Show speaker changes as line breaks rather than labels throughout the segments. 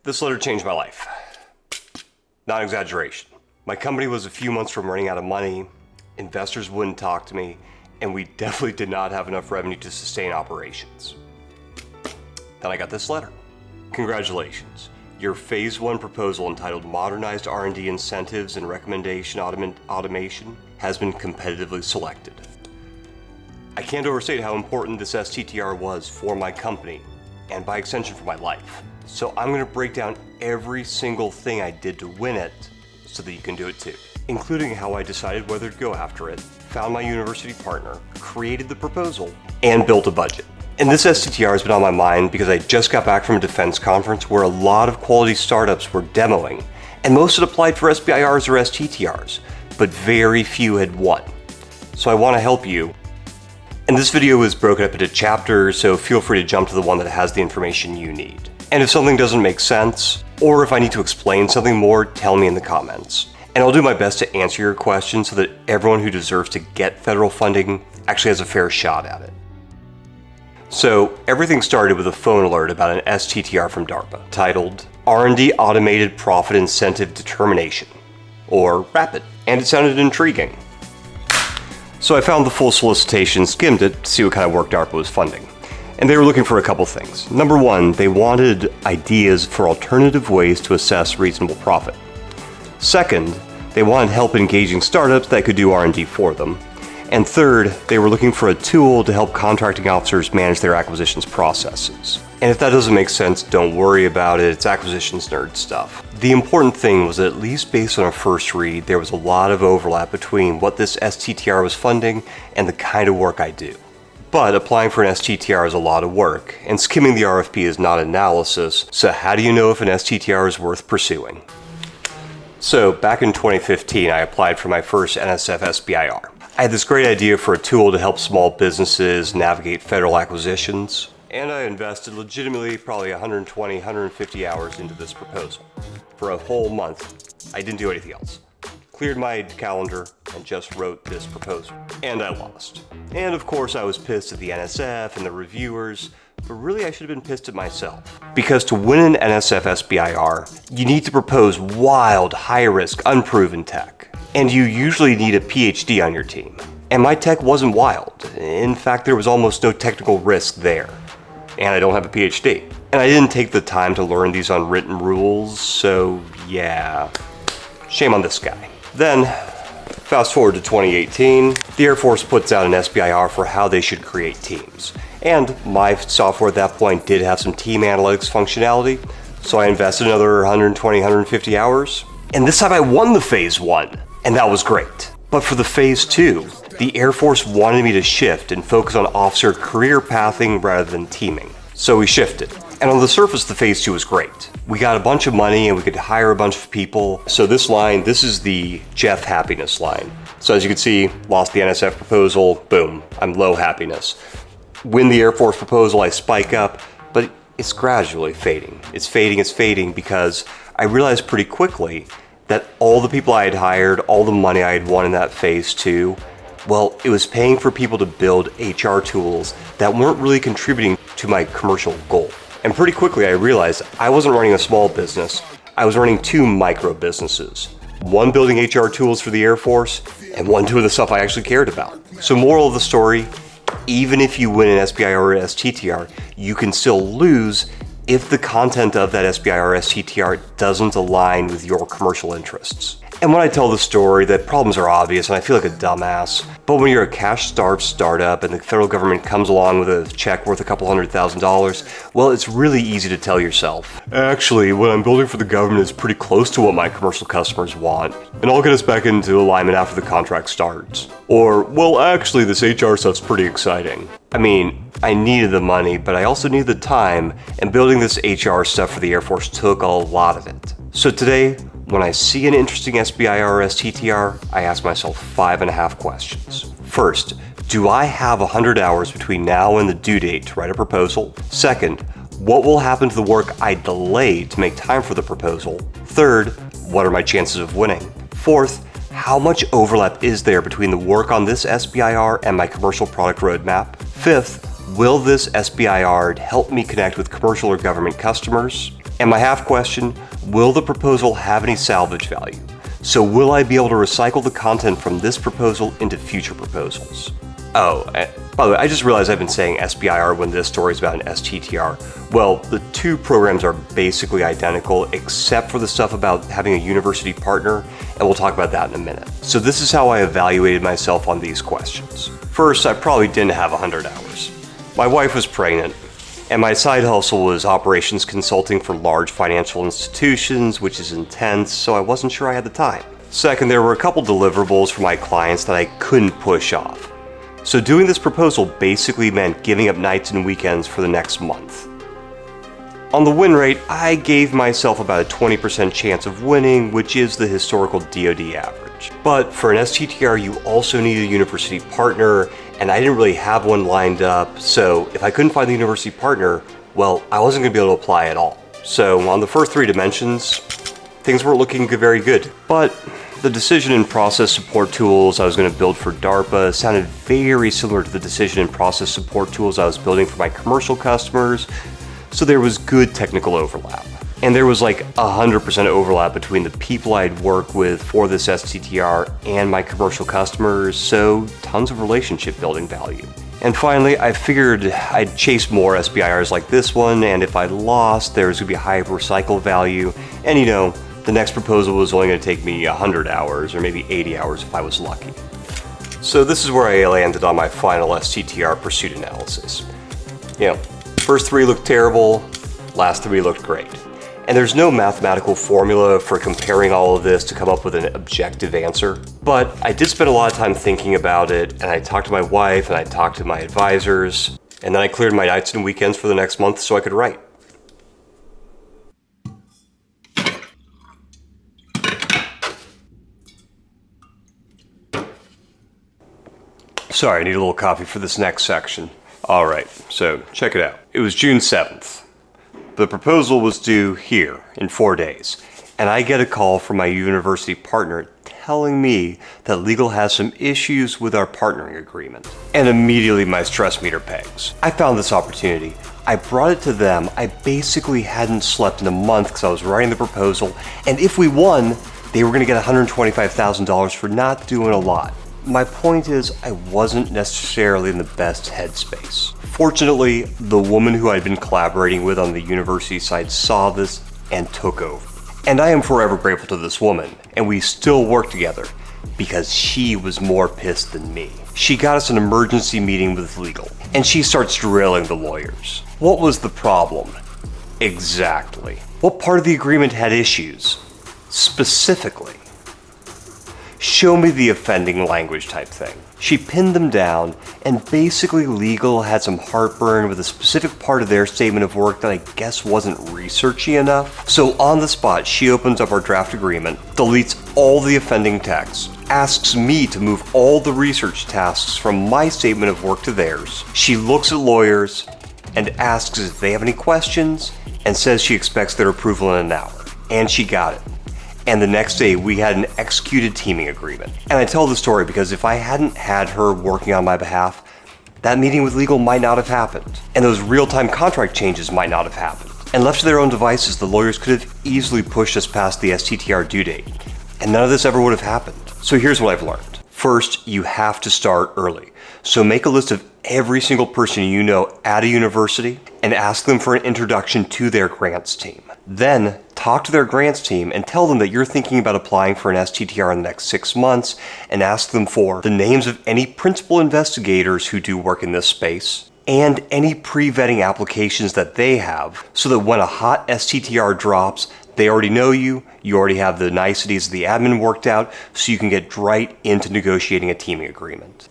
This letter changed my life. Not an exaggeration. My company was a few months from running out of money, investors wouldn't talk to me, and we definitely did not have enough revenue to sustain operations. Then I got this letter. Congratulations. Your Phase 1 proposal entitled Modernized R&D Incentives and Recommendation Automation has been competitively selected. I can't overstate how important this STTR was for my company, and by extension for my life. So I'm going to break down every single thing I did to win it so that you can do it too, including how I decided whether to go after it, found my university partner, created the proposal, and built a budget. And this STTR has been on my mind because I just got back from a defense conference where a lot of quality startups were demoing, and most had applied for SBIRs or STTRs, but very few had won. So I want to help you. And this video is broken up into chapters, so feel free to jump to the one that has the information you need. And if something doesn't make sense, or if I need to explain something more, tell me in the comments. And I'll do my best to answer your questions so that everyone who deserves to get federal funding actually has a fair shot at it. So everything started with a phone alert about an STTR from DARPA titled R&D Automated Profit Incentive Determination, or RAPID, and it sounded intriguing. So I found the full solicitation, skimmed it to see what kind of work DARPA was funding. And they were looking for a couple things. Number one, they wanted ideas for alternative ways to assess reasonable profit. Second, they wanted help engaging startups that could do R&D for them. And third, they were looking for a tool to help contracting officers manage their acquisitions processes. And if that doesn't make sense, don't worry about it, it's acquisitions nerd stuff. The important thing was that at least based on a first read, there was a lot of overlap between what this STTR was funding and the kind of work I do. But applying for an STTR is a lot of work, and skimming the RFP is not analysis, so how do you know if an STTR is worth pursuing? So back in 2015, I applied for my first NSF SBIR. I had this great idea for a tool to help small businesses navigate federal acquisitions, and I invested legitimately probably 120, 150 hours into this proposal. For a whole month, I didn't do anything else. Cleared my calendar and just wrote this proposal. And I lost. And of course I was pissed at the NSF and the reviewers, but really I should have been pissed at myself. Because to win an NSF SBIR, you need to propose wild, high-risk, unproven tech. And you usually need a PhD on your team. And my tech wasn't wild. In fact, there was almost no technical risk there. And I don't have a PhD. And I didn't take the time to learn these unwritten rules, so yeah, shame on this guy. Then, fast forward to 2018, the Air Force puts out an SBIR for how they should create teams. And my software at that point did have some team analytics functionality, so I invested another 120, 150 hours. And this time I won the Phase 1, and that was great. But for the Phase 2, the Air Force wanted me to shift and focus on officer career pathing rather than teaming. So we shifted. And on the surface, the Phase 2 was great. We got a bunch of money and we could hire a bunch of people. So this line, this is the Jeff happiness line. So as you can see, lost the NSF proposal, boom, I'm low happiness. Win the Air Force proposal, I spike up, but it's gradually fading. It's fading because I realized pretty quickly that all the people I had hired, all the money I had won in that Phase 2, well, it was paying for people to build HR tools that weren't really contributing to my commercial goal. And pretty quickly I realized I wasn't running a small business, I was running two micro businesses. One building HR tools for the Air Force, and one doing the stuff I actually cared about. So moral of the story, even if you win an SBIR or STTR, you can still lose if the content of that SBIR or STTR doesn't align with your commercial interests. And when I tell the story, the problems are obvious and I feel like a dumbass. But when you're a cash-starved startup and the federal government comes along with a check worth a couple $100,000, well, it's really easy to tell yourself, actually, what I'm building for the government is pretty close to what my commercial customers want, and I'll get us back into alignment after the contract starts. Or, well, actually, this HR stuff's pretty exciting. I mean, I needed the money, but I also needed the time, and building this HR stuff for the Air Force took a lot of it. So today, when I see an interesting SBIR or STTR, I ask myself 5.5 questions. First, do I have 100 hours between now and the due date to write a proposal? Second, what will happen to the work I delayed to make time for the proposal? Third, what are my chances of winning? Fourth, how much overlap is there between the work on this SBIR and my commercial product roadmap? Fifth, will this SBIR help me connect with commercial or government customers? And my half question, will the proposal have any salvage value? So will I be able to recycle the content from this proposal into future proposals? Oh, by the way, I just realized I've been saying SBIR when this story is about an STTR. Well, the two programs are basically identical except for the stuff about having a university partner, and we'll talk about that in a minute. So this is how I evaluated myself on these questions. First, I probably didn't have 100 hours. My wife was pregnant, and my side hustle was operations consulting for large financial institutions, which is intense, so I wasn't sure I had the time. Second, there were a couple deliverables for my clients that I couldn't push off. So doing this proposal basically meant giving up nights and weekends for the next month. On the win rate, I gave myself about a 20% chance of winning, which is the historical DoD average. But for an STTR, you also need a university partner, and I didn't really have one lined up, so if I couldn't find the university partner, well, I wasn't gonna be able to apply at all. So on the first three dimensions, things weren't looking very good. But the decision and process support tools I was going to build for DARPA sounded very similar to the decision and process support tools I was building for my commercial customers, so there was good technical overlap. And there was like 100% overlap between the people I'd work with for this STTR and my commercial customers, so tons of relationship building value. And finally, I figured I'd chase more SBIRs like this one, and if I lost, there was going to be high recycle value, and you know, the next proposal was only going to take me 100 hours or maybe 80 hours if I was lucky. So this is where I landed on my final STTR pursuit analysis. You know, first three looked terrible, last three looked great. And there's no mathematical formula for comparing all of this to come up with an objective answer. But I did spend a lot of time thinking about it, and I talked to my wife and I talked to my advisors, and then I cleared my nights and weekends for the next month so I could write. Sorry, I need a little coffee for this next section. All right, so check it out. It was June 7th. The proposal was due here in 4 days, and I get a call from my university partner telling me that legal has some issues with our partnering agreement. And immediately my stress meter pegs. I found this opportunity. I brought it to them. I basically hadn't slept in a month because I was writing the proposal, and if we won, they were gonna get $125,000 for not doing a lot. My point is, I wasn't necessarily in the best headspace. Fortunately, the woman who I'd been collaborating with on the university side saw this and took over. And I am forever grateful to this woman, and we still work together because she was more pissed than me. She got us an emergency meeting with legal, and she starts drilling the lawyers. What was the problem? Exactly. What part of the agreement had issues? Specifically. Show me the offending language type thing. She pinned them down, and basically legal had some heartburn with a specific part of their statement of work that I guess wasn't researchy enough. So on the spot, she opens up our draft agreement, deletes all the offending text, asks me to move all the research tasks from my statement of work to theirs. She looks at lawyers and asks if they have any questions and says she expects their approval in an hour. And she got it. And the next day we had an executed teaming agreement. And I tell the story because if I hadn't had her working on my behalf, that meeting with legal might not have happened. And those real-time contract changes might not have happened. And left to their own devices, the lawyers could have easily pushed us past the STTR due date. And none of this ever would have happened. So here's what I've learned. First, you have to start early. So make a list of every single person you know at a university and ask them for an introduction to their grants team. Then talk to their grants team and tell them that you're thinking about applying for an STTR in the next 6 months and ask them for the names of any principal investigators who do work in this space and any pre-vetting applications that they have so that when a hot STTR drops, they already know you already have the niceties of the admin worked out, so you can get right into negotiating a teaming agreement.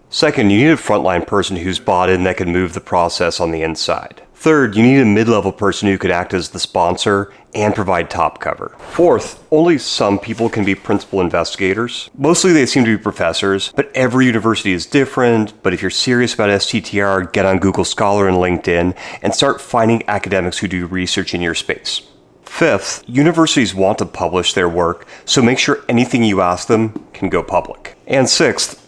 Second, you need a frontline person who's bought in that can move the process on the inside. Third, you need a mid-level person who could act as the sponsor and provide top cover. Fourth, only some people can be principal investigators. Mostly they seem to be professors, but every university is different. But if you're serious about STTR, get on Google Scholar and LinkedIn and start finding academics who do research in your space. Fifth, universities want to publish their work, so make sure anything you ask them can go public. And sixth,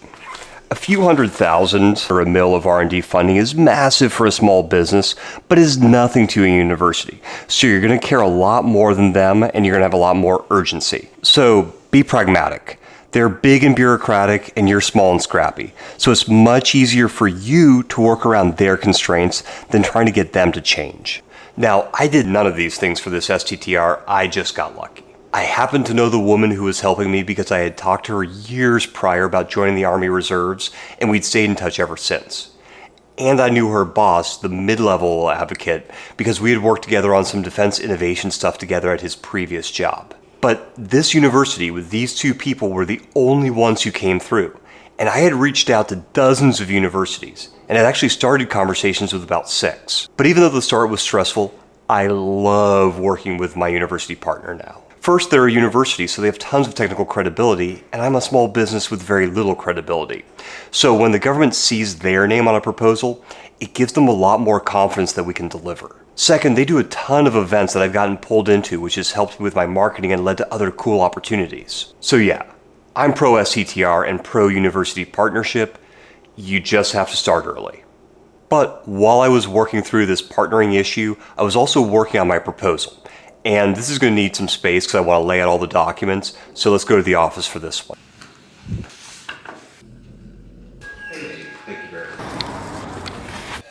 A few $100,000 or $1 million of R&D funding is massive for a small business, but is nothing to a university. So you're going to care a lot more than them, and you're going to have a lot more urgency. So be pragmatic. They're big and bureaucratic, and you're small and scrappy. So it's much easier for you to work around their constraints than trying to get them to change. Now, I did none of these things for this STTR. I just got lucky. I happened to know the woman who was helping me because I had talked to her years prior about joining the Army Reserves, and we'd stayed in touch ever since. And I knew her boss, the mid-level advocate, because we had worked together on some defense innovation stuff together at his previous job. But this university with these two people were the only ones who came through. And I had reached out to dozens of universities, and had actually started conversations with about 6. But even though the start was stressful, I love working with my university partner now. First, they're a university, so they have tons of technical credibility, and I'm a small business with very little credibility. So when the government sees their name on a proposal, it gives them a lot more confidence that we can deliver. Second, they do a ton of events that I've gotten pulled into, which has helped me with my marketing and led to other cool opportunities. So yeah, I'm pro STTR and pro university partnership. You just have to start early. But while I was working through this partnering issue, I was also working on my proposal. And this is going to need some space because I want to lay out all the documents. So let's go to the office for this one. Thank you very much.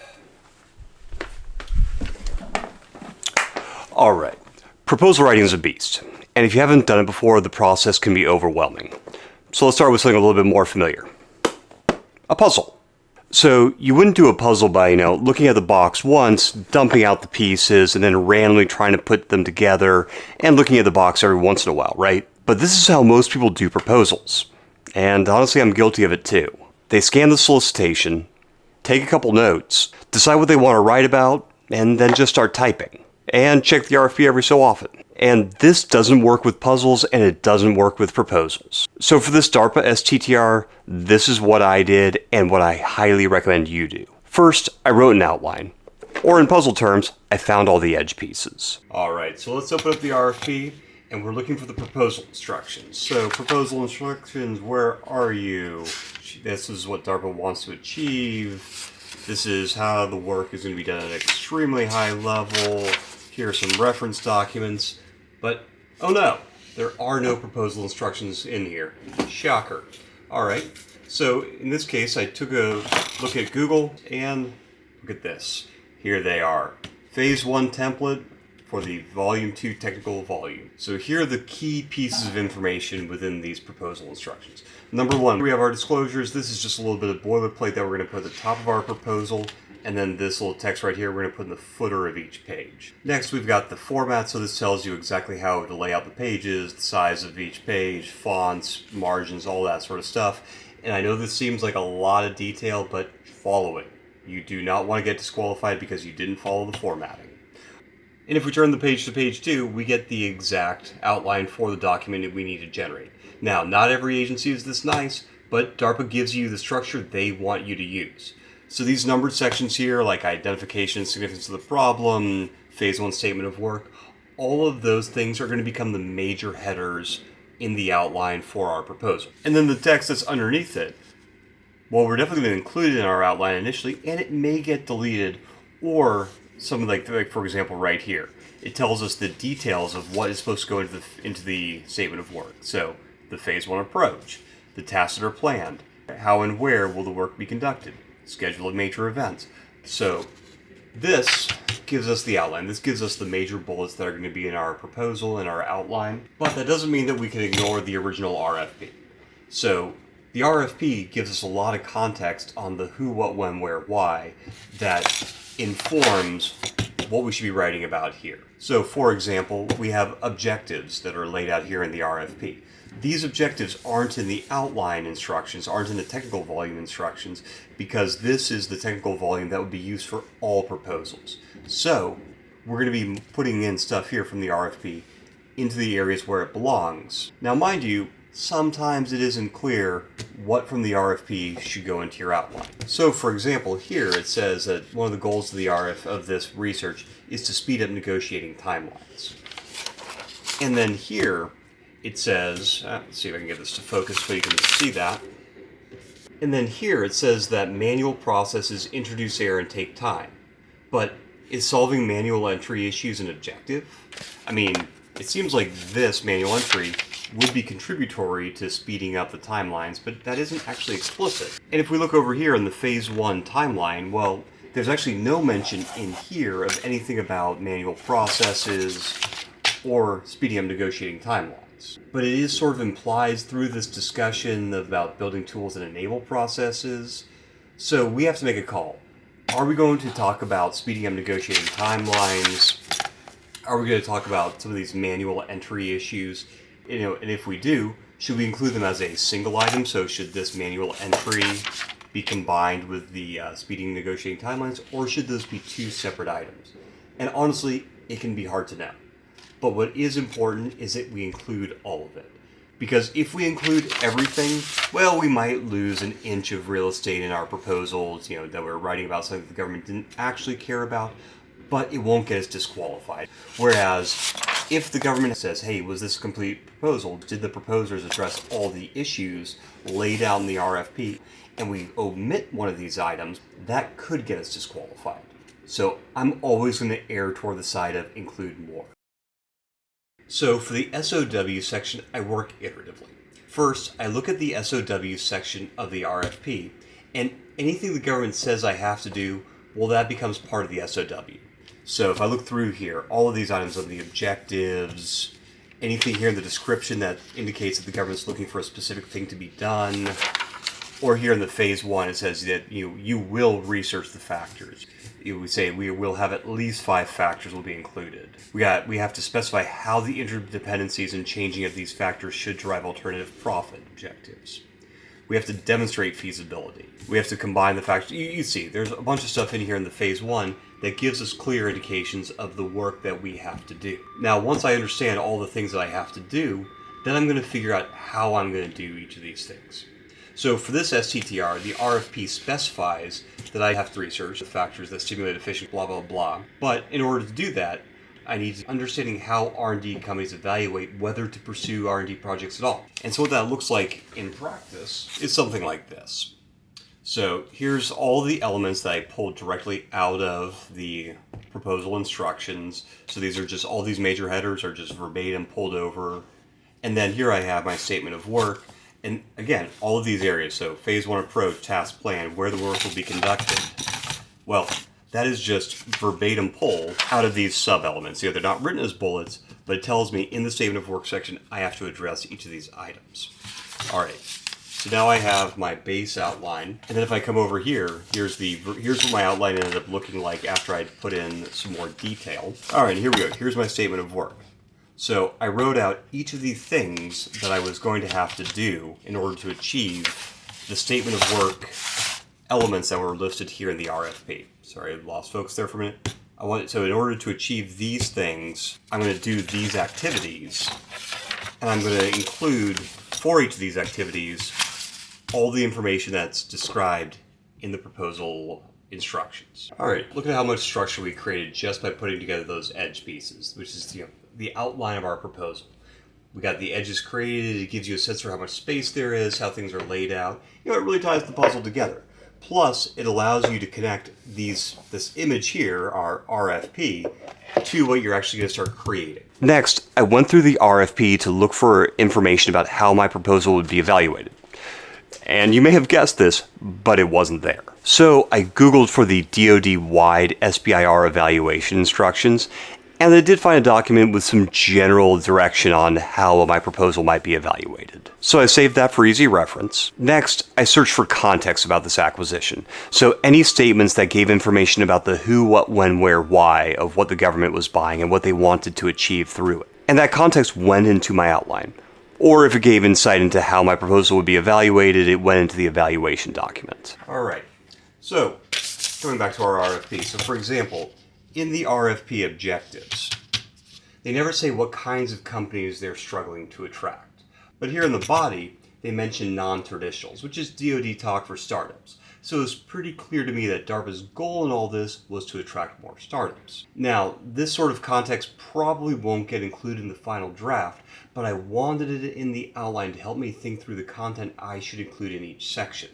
All right. Proposal writing is a beast. And if you haven't done it before, the process can be overwhelming. So let's start with something a little bit more familiar. A puzzle. So you wouldn't do a puzzle by, looking at the box once, dumping out the pieces, and then randomly trying to put them together, and looking at the box every once in a while, right? But this is how most people do proposals. And honestly, I'm guilty of it too. They scan the solicitation, take a couple notes, decide what they want to write about, and then just start typing. And check the RFP every so often. And this doesn't work with puzzles, and it doesn't work with proposals. So for this DARPA STTR, this is what I did and what I highly recommend you do. First, I wrote an outline. Or in puzzle terms, I found all the edge pieces. All right, so let's open up the RFP, and we're looking for the proposal instructions. So proposal instructions, where are you? This is what DARPA wants to achieve. This is how the work is going to be done at an extremely high level. Here are some reference documents. But, oh no, there are no proposal instructions in here. Shocker. All right, so in this case, I took a look at Google and look at this. Here they are. Phase 1 template for the Volume 2 technical volume. So here are the key pieces of information within these proposal instructions. Number 1, we have our disclosures. This is just a little bit of boilerplate that we're going to put at the top of our proposal. And then this little text right here, we're going to put in the footer of each page. Next, we've got the format, so this tells you exactly how to lay out the pages, the size of each page, fonts, margins, all that sort of stuff. And I know this seems like a lot of detail, but follow it. You do not want to get disqualified because you didn't follow the formatting. And if we turn the page to page 2, we get the exact outline for the document that we need to generate. Now, not every agency is this nice, but DARPA gives you the structure they want you to use. So these numbered sections here, like identification and significance of the problem, phase 1 statement of work, all of those things are going to become the major headers in the outline for our proposal. And then the text that's underneath it, well, we're definitely going to include it in our outline initially, and it may get deleted, or something like for example, right here. It tells us the details of what is supposed to go into the statement of work. So the phase 1 approach, the tasks that are planned, how and where will the work be conducted, schedule of major events. So this gives us the outline. This gives us the major bullets that are going to be in our proposal and our outline. But that doesn't mean that we can ignore the original RFP. So the RFP gives us a lot of context on the who, what, when, where, why that informs what we should be writing about here. So for example, we have objectives that are laid out here in the RFP. These objectives aren't in the outline instructions, aren't in the technical volume instructions, because this is the technical volume that would be used for all proposals. So we're going to be putting in stuff here from the RFP into the areas where it belongs. Now, mind you, sometimes it isn't clear what from the RFP should go into your outline. So for example, here it says that one of the goals of of this research is to speed up negotiating timelines. And then here, it says, let's see if I can get this to focus so you can see that. And then here it says that manual processes introduce error and take time. But is solving manual entry issues an objective? I mean, it seems like this manual entry would be contributory to speeding up the timelines, but that isn't actually explicit. And if we look over here in the Phase 1 timeline, well, there's actually no mention in here of anything about manual processes or speeding up negotiating timelines. But it is sort of implied through this discussion about building tools that enable processes. So we have to make a call. Are we going to talk about speeding up negotiating timelines? Are we going to talk about some of these manual entry issues? And if we do, should we include them as a single item? So should this manual entry be combined with the speeding negotiating timelines, or should those be two separate items? And honestly, it can be hard to know. But what is important is that we include all of it. Because if we include everything, well, we might lose an inch of real estate in our proposals, that we're writing about something the government didn't actually care about, but it won't get us disqualified. Whereas, if the government says, hey, was this a complete proposal? Did the proposers address all the issues laid out in the RFP? And we omit one of these items, that could get us disqualified. So I'm always going to err toward the side of include more. So for the SOW section, I work iteratively. First, I look at the SOW section of the RFP, and anything the government says I have to do, well, that becomes part of the SOW. So if I look through here, all of these items of the objectives, anything here in the description that indicates that the government's looking for a specific thing to be done, or here in the Phase 1, it says that you will research the factors. We say we will have at least 5 factors will be included. We have to specify how the interdependencies and changing of these factors should drive alternative profit objectives. We have to demonstrate feasibility. We have to combine the factors. You see, there's a bunch of stuff in here in the Phase 1 that gives us clear indications of the work that we have to do. Now, once I understand all the things that I have to do, then I'm going to figure out how I'm going to do each of these things. So for this STTR, the RFP specifies that I have to research the factors that stimulate efficient blah, blah, blah. But in order to do that, I need understanding how R&D companies evaluate whether to pursue R&D projects at all. And so what that looks like in practice is something like this. So here's all the elements that I pulled directly out of the proposal instructions. So these are just, all these major headers are just verbatim pulled over. And then here I have my statement of work. And again, all of these areas, so Phase 1 approach, task plan, where the work will be conducted. Well, that is just verbatim pull out of these sub-elements. They're not written as bullets, but it tells me in the statement of work section, I have to address each of these items. All right, so now I have my base outline. And then if I come over here, here's what my outline ended up looking like after I'd put in some more detail. All right, here we go. Here's my statement of work. So I wrote out each of the things that I was going to have to do in order to achieve the statement of work elements that were listed here in the RFP. Sorry, I lost focus there for a minute. So in order to achieve these things, I'm going to do these activities, and I'm going to include for each of these activities all the information that's described in the proposal instructions. All right, look at how much structure we created just by putting together those edge pieces, which is the outline of our proposal. We got the edges created. It gives you a sense for how much space there is, how things are laid out. It really ties the puzzle together. Plus, it allows you to connect this image here, our RFP, to what you're actually going to start creating. Next, I went through the RFP to look for information about how my proposal would be evaluated. And you may have guessed this, but it wasn't there. So I Googled for the DoD-wide SBIR evaluation instructions, and I did find a document with some general direction on how my proposal might be evaluated. So I saved that for easy reference. Next, I searched for context about this acquisition. So any statements that gave information about the who, what, when, where, why of what the government was buying and what they wanted to achieve through it. And that context went into my outline. Or if it gave insight into how my proposal would be evaluated, it went into the evaluation document. All right. So going back to our RFP. So for example, in the RFP objectives, they never say what kinds of companies they're struggling to attract. But here in the body, they mention non-traditionals, which is DoD talk for startups. So it's pretty clear to me that DARPA's goal in all this was to attract more startups. Now, this sort of context probably won't get included in the final draft, but I wanted it in the outline to help me think through the content I should include in each section.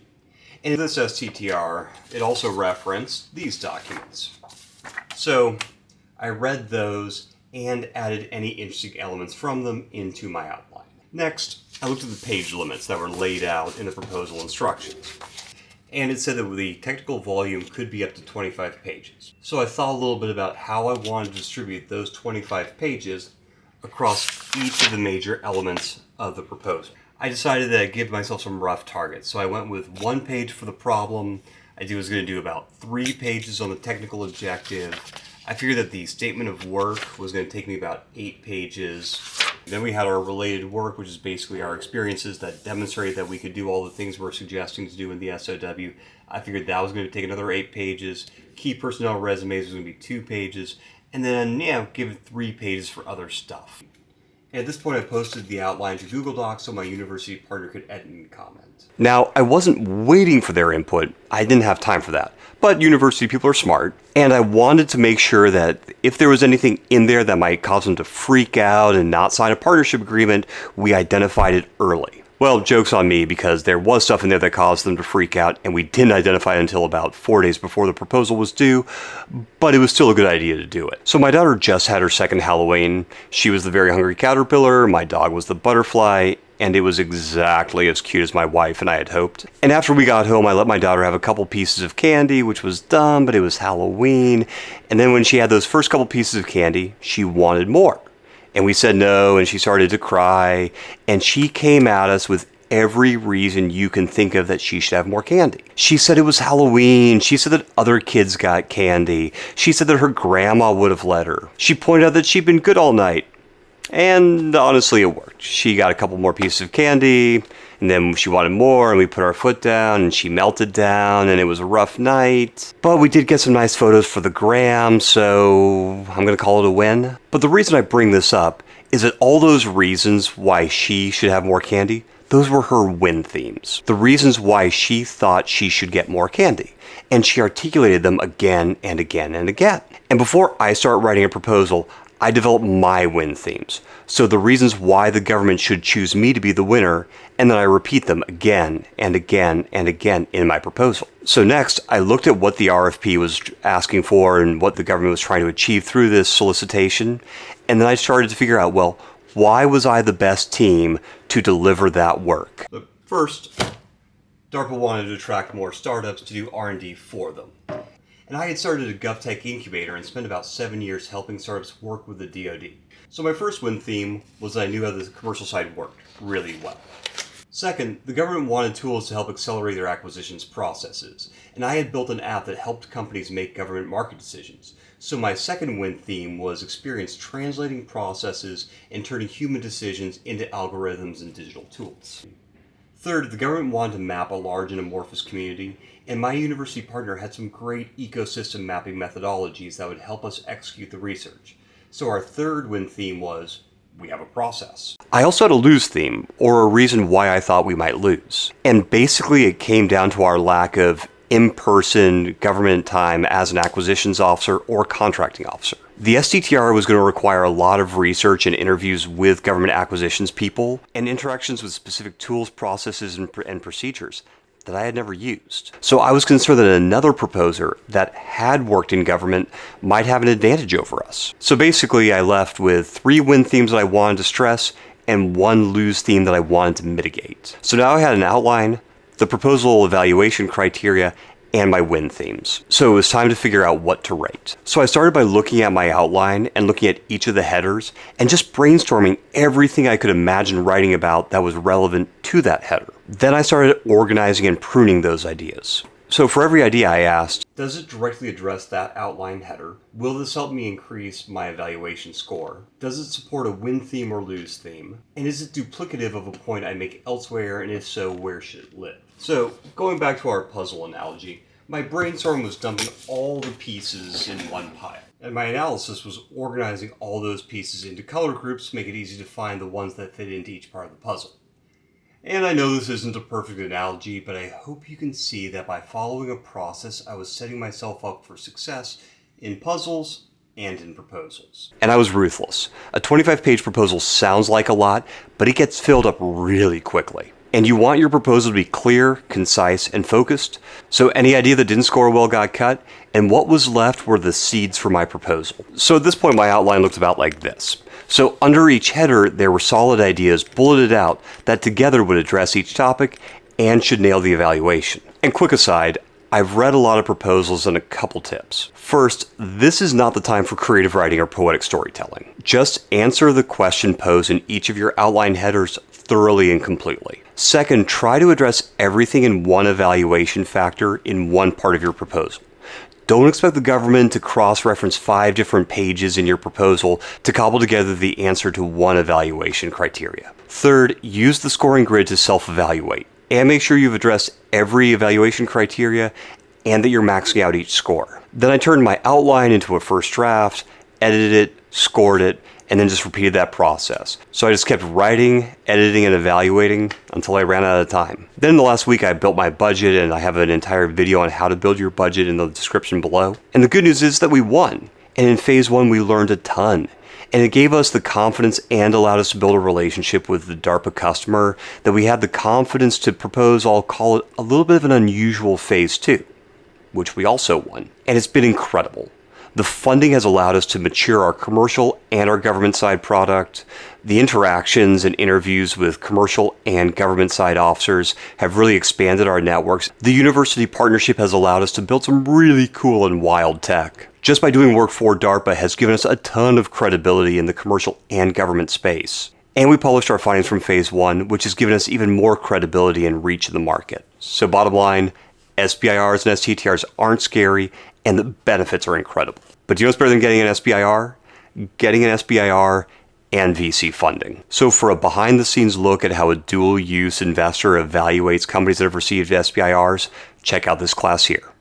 In this STTR, it also referenced these documents. So I read those and added any interesting elements from them into my outline. Next, I looked at the page limits that were laid out in the proposal instructions. And it said that the technical volume could be up to 25 pages. So I thought a little bit about how I wanted to distribute those 25 pages across each of the major elements of the proposal. I decided that I'd give myself some rough targets. So I went with 1 page for the problem. I was going to do about 3 pages on the technical objective. I figured that the statement of work was going to take me about 8 pages. Then we had our related work, which is basically our experiences that demonstrated that we could do all the things we're suggesting to do in the SOW. I figured that was going to take another 8 pages. Key personnel resumes was going to be 2 pages. And then, give it 3 pages for other stuff. And at this point, I posted the outline to Google Docs so my university partner could edit and comment. Now, I wasn't waiting for their input. I didn't have time for that. But university people are smart, and I wanted to make sure that if there was anything in there that might cause them to freak out and not sign a partnership agreement, we identified it early. Well, joke's on me, because there was stuff in there that caused them to freak out, and we didn't identify it until about 4 days before the proposal was due, but it was still a good idea to do it. So my daughter just had her second Halloween. She was the very hungry caterpillar, my dog was the butterfly, and it was exactly as cute as my wife and I had hoped. And after we got home, I let my daughter have a couple pieces of candy, which was dumb, but it was Halloween. And then when she had those first couple pieces of candy, she wanted more. And we said no, and she started to cry, and she came at us with every reason you can think of that she should have more candy. She said it was Halloween. She said that other kids got candy. She said that her grandma would have let her. She pointed out that she'd been good all night. And honestly, it worked. She got a couple more pieces of candy, and then she wanted more, and we put our foot down, and she melted down, and it was a rough night. But we did get some nice photos for the gram, so I'm going to call it a win. But the reason I bring this up is that all those reasons why she should have more candy, those were her win themes. The reasons why she thought she should get more candy. And she articulated them again and again and again. And before I start writing a proposal, I develop my win themes. So the reasons why the government should choose me to be the winner, and then I repeat them again and again and again in my proposal. So next, I looked at what the RFP was asking for and what the government was trying to achieve through this solicitation, and then I started to figure out, well, why was I the best team to deliver that work? But first, DARPA wanted to attract more startups to do R&D for them. And I had started a GovTech incubator and spent about 7 years helping startups work with the DoD. So my first win theme was that I knew how the commercial side worked really well. Second, the government wanted tools to help accelerate their acquisitions processes, and I had built an app that helped companies make government market decisions. So my second win theme was experience translating processes and turning human decisions into algorithms and digital tools. Third, the government wanted to map a large and amorphous community, and my university partner had some great ecosystem mapping methodologies that would help us execute the research. So our third win theme was, we have a process. I also had a lose theme, or a reason why I thought we might lose. And basically it came down to our lack of in-person government time as an acquisitions officer or contracting officer. The STTR was going to require a lot of research and interviews with government acquisitions people and interactions with specific tools, processes, and procedures that I had never used. So I was concerned that another proposer that had worked in government might have an advantage over us. So basically I left with 3 win themes that I wanted to stress and 1 lose theme that I wanted to mitigate. So now I had an outline, the proposal evaluation criteria, and my win themes. So it was time to figure out what to rate. So I started by looking at my outline and looking at each of the headers and just brainstorming everything I could imagine writing about that was relevant to that header. Then I started organizing and pruning those ideas. So for every idea I asked, does it directly address that outline header? Will this help me increase my evaluation score? Does it support a win theme or lose theme? And is it duplicative of a point I make elsewhere, and if so, where should it live? So going back to our puzzle analogy, my brainstorm was dumping all the pieces in one pile. And my analysis was organizing all those pieces into color groups to make it easy to find the ones that fit into each part of the puzzle. And I know this isn't a perfect analogy, but I hope you can see that by following a process, I was setting myself up for success in puzzles and in proposals. And I was ruthless. A 25-page proposal sounds like a lot, but it gets filled up really quickly. And you want your proposal to be clear, concise, and focused. So any idea that didn't score well got cut, and what was left were the seeds for my proposal. So at this point, my outline looked about like this. So under each header, there were solid ideas bulleted out that together would address each topic and should nail the evaluation. And quick aside, I've read a lot of proposals and a couple tips. First, this is not the time for creative writing or poetic storytelling. Just answer the question posed in each of your outline headers thoroughly and completely. Second, try to address everything in one evaluation factor in one part of your proposal. Don't expect the government to cross-reference 5 different pages in your proposal to cobble together the answer to one evaluation criteria. Third, use the scoring grid to self-evaluate, and make sure you've addressed every evaluation criteria and that you're maxing out each score. Then I turned my outline into a first draft, edited it, scored it, and then just repeated that process. So I just kept writing, editing, and evaluating until I ran out of time. Then in the last week, I built my budget, and I have an entire video on how to build your budget in the description below. And the good news is that we won. And in phase 1, we learned a ton. And it gave us the confidence and allowed us to build a relationship with the DARPA customer that we had the confidence to propose, I'll call it, a little bit of an unusual phase 2, which we also won. And it's been incredible. The funding has allowed us to mature our commercial and our government side product. The interactions and interviews with commercial and government side officers have really expanded our networks. The university partnership has allowed us to build some really cool and wild tech. Just by doing work for DARPA has given us a ton of credibility in the commercial and government space. And we published our findings from phase 1, which has given us even more credibility and reach in the market. So bottom line, SBIRs and STTRs aren't scary, and the benefits are incredible. But do you know what's better than getting an SBIR? Getting an SBIR and VC funding. So for a behind-the-scenes look at how a dual-use investor evaluates companies that have received SBIRs, check out this class here.